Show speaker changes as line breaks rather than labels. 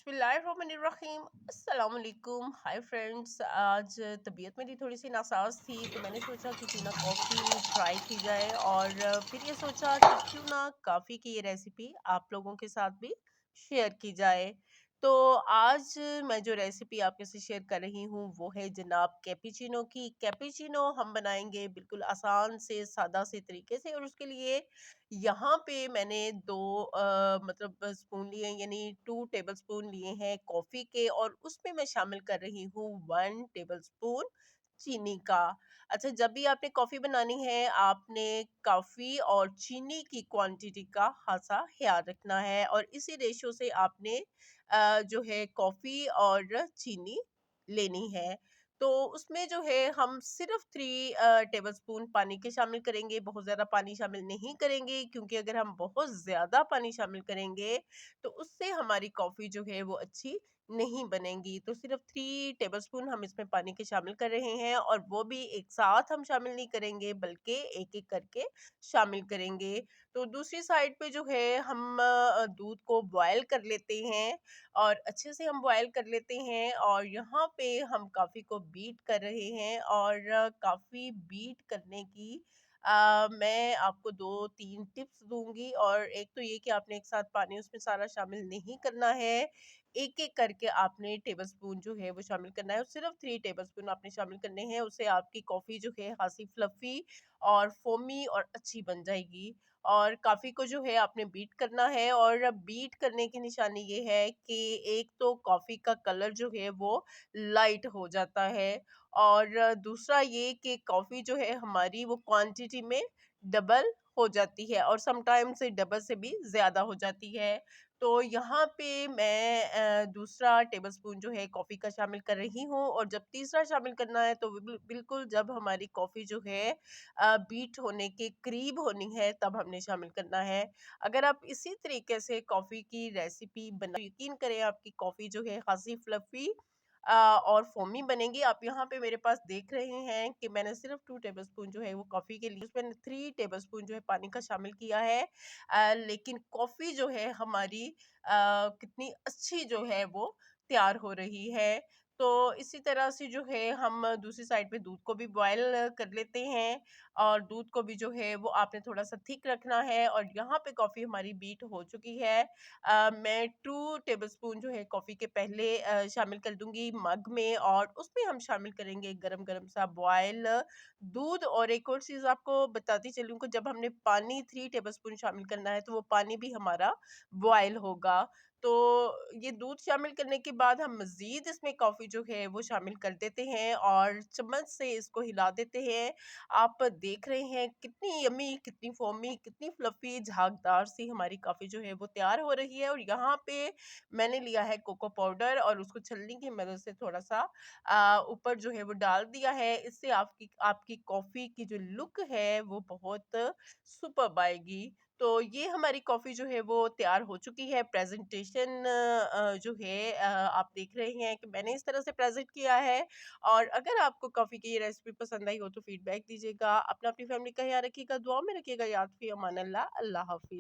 बिस्मिल्लाहिर्रहमानिर्रहीम। अस्सलाम वालेकुम। हाय फ्रेंड्स, आज तबीयत मेरी थोड़ी सी नासाज थी तो मैंने सोचा कि क्यों ना कॉफ़ी ट्राई की जाए और फिर ये सोचा कि क्यों ना कॉफ़ी की ये रेसिपी आप लोगों के साथ भी शेयर की जाए। तो आज मैं जो रेसिपी आपके से शेयर कर रही हूँ वो है जनाब कैपुचिनो की। कैपुचिनो हम बनाएंगे बिल्कुल आसान से सादा से तरीके से, और उसके लिए यहाँ पे मैंने दो मतलब स्पून लिए, यानी 2 टेबल स्पून लिए हैं कॉफ़ी के, और उसमें मैं शामिल कर रही हूँ 1 टेबल स्पून चीनी का। अच्छा, जब भी आपने कॉफ़ी बनानी है आपने कॉफ़ी और चीनी की क्वांटिटी का खासा ख्याल रखना है, और इसी रेशो से आपने जो है कॉफ़ी और चीनी लेनी है। तो उसमें जो है हम सिर्फ 3 टेबल स्पून पानी के शामिल करेंगे, बहुत ज़्यादा पानी शामिल नहीं करेंगे, क्योंकि अगर हम बहुत ज़्यादा पानी शामिल करेंगे तो उससे हमारी कॉफ़ी जो है वो अच्छी नहीं बनेगी। तो सिर्फ 3 टेबल स्पून हम इसमें पानी के शामिल कर रहे हैं, और वो भी एक साथ हम शामिल नहीं करेंगे बल्कि एक एक करके शामिल करेंगे। तो दूसरी साइड पे जो है हम दूध को बॉयल कर लेते हैं, और अच्छे से हम बॉयल कर लेते हैं, और यहाँ पे हम कॉफ़ी को बीट कर रहे हैं। और कॉफ़ी बीट करने की मैं आपको 2-3 टिप्स दूँगी, और एक तो ये कि आपने एक साथ पानी उसमें सारा शामिल नहीं करना है। एक-एक करके आपने टेबलस्पून जो है वो शामिल करना है, और सिर्फ़ 3 टेबलस्पून आपने शामिल करने हैं। उससे आपकी कॉफ़ी जो है खासी फ्लफ़ी और फ़ोमी और अच्छी बन जाएगी। और कॉफ़ी को जो है आपने बीट करना है, और बीट करने की निशानी ये है कि एक तो कॉफ़ी का कलर जो है वो लाइट हो जाता है, और दूसरा ये कि कॉफ़ी जो है हमारी वो क्वांटिटी में डबल हो जाती है, और समटाइम्स डबल से भी ज़्यादा हो जाती है। तो यहाँ पे मैं दूसरा टेबलस्पून जो है कॉफ़ी का शामिल कर रही हूँ, और जब तीसरा शामिल करना है तो बिल्कुल जब हमारी कॉफ़ी जो है बीट होने के करीब होनी है तब हमने शामिल करना है। अगर आप इसी तरीके से कॉफ़ी की रेसिपी बना, यकीन करें आपकी कॉफ़ी जो है खासी फ्लफ़ी और फ़ोमी बनेगी। आप यहाँ पे मेरे पास देख रहे हैं कि मैंने सिर्फ़ 2 टेबलस्पून जो है वो कॉफ़ी के लिए, उसमें 3 टेबलस्पून जो है पानी का शामिल किया है। लेकिन कॉफ़ी जो है हमारी कितनी अच्छी जो है वो तैयार हो रही है। तो इसी तरह से जो है हम दूसरी साइड पे दूध को भी बॉयल कर लेते हैं, और दूध को भी जो है वो आपने थोड़ा-सा थिक रखना है, और यहाँ पे कॉफ़ी हमारी बीट हो चुकी है। मैं 2 टेबलस्पून जो है कॉफ़ी के पहले शामिल कर दूँगी मग में, और उसमें हम शामिल करेंगे गरम-गरम सा बॉयल दूध। और एक और चीज़ आपको बताती चलूँ कि जब हमने पानी 3 टेबलस्पून शामिल करना है तो वो पानी भी हमारा बॉयल होगा। तो ये दूध शामिल करने के बाद हम मज़ीद इसमें कॉफ़ी जो है वो शामिल कर देते हैं, और चम्मच से इसको हिला देते हैं। आप देख रहे हैं कितनी यम्मी, कितनी फ़ोमी, कितनी फ्लफ़ी झागदार सी हमारी कॉफ़ी जो है वो तैयार हो रही है। और यहाँ पे मैंने लिया है कोको पाउडर, और उसको छलनी की मदद से थोड़ा-सा ऊपर जो है वो डाल दिया है। इससे आपकी आपकी कॉफ़ी की जो लुक है वो बहुत सुपर्ब आएगी। तो ये हमारी कॉफ़ी जो है वो तैयार हो चुकी है। प्रेज़ेंटेशन जो है आप देख रहे हैं कि मैंने इस तरह से प्रेज़ेंट किया है। और अगर आपको कॉफ़ी की ये रेसिपी पसंद आई हो तो फ़ीडबैक दीजिएगा। अपना अपनी फैमिली का ख़्याल रखिएगा, दुआ में रखिएगा। याद फ़ी अमान अल्लाह। अल्लाह हाफ़िज़।